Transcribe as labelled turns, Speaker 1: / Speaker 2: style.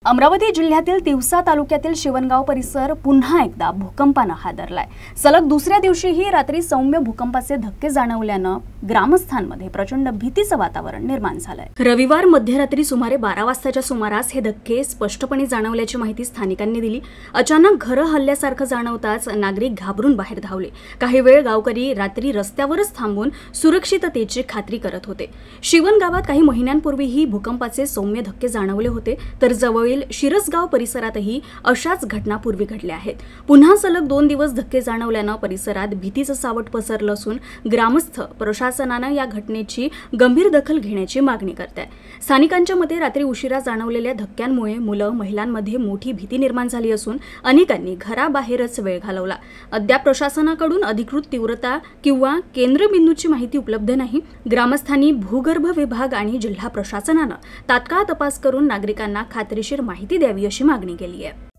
Speaker 1: अमरावती जिल्ह्यातील तिवसा तालुक्यातील शिवणगाव परिसर पुन्हा एकदा भूकंपाने हादरलाय। सलग दुसऱ्या दिवशीही रात्री सौम्य भूकंपाचे धक्के जाणवल्यानं ग्रामस्थांमध्ये प्रचंड भीतीचं वातावरण निर्माण झालंय। रविवार मध्यरात्री सुमारे 12 वाजताच्या सुमारास हे धक्के स्पष्टपणे जाणवल्याची माहिती स्थानिकांनी दिली। अचानक घरं हलल्यासारखं जाणवताच नागरिक घाबरून बाहेर धावले। काही वेळ गावकरी रात्री रस्त्यावरच थांबून सुरक्षिततेची खात्री करत होते। शिवणगावात काही महिन्यांपूर्वीही भूकंपाचे सौम्य धक्के जाणवले होते, तर जवळ शिरसगाव परिसरातही अशाच घटना पूर्वी घडल्या आहेत। पुन्हा सलग 2 दिवस धक्के जाणवल्यानं परिसरात भीतीचं सावट पसरलं असून ग्रामस्थ प्रशासनानं या घटनेची गंभीर दखल घेण्याची मागणी करतात। स्थानिकांच्या मते रात्री उशिरा जाणवलेल्या धक्क्यांमुळे मुलं महिलांमध्ये मोठी भीती निर्माण झाली असून अनेकांनी घराबाहेरच वेळ घालवला। अद्याप प्रशासनाकडून अधिकृत तीव्रता किंवा केंद्रबिंदूची माहिती उपलब्ध नाही। ग्रामस्थांनी भूगर्भ विभाग आणि जिल्हा प्रशासनानं तात्काळ तपास करून नागरिकांना खात्रीशीर माहिती द्यावी अशी मागणी केली आहे।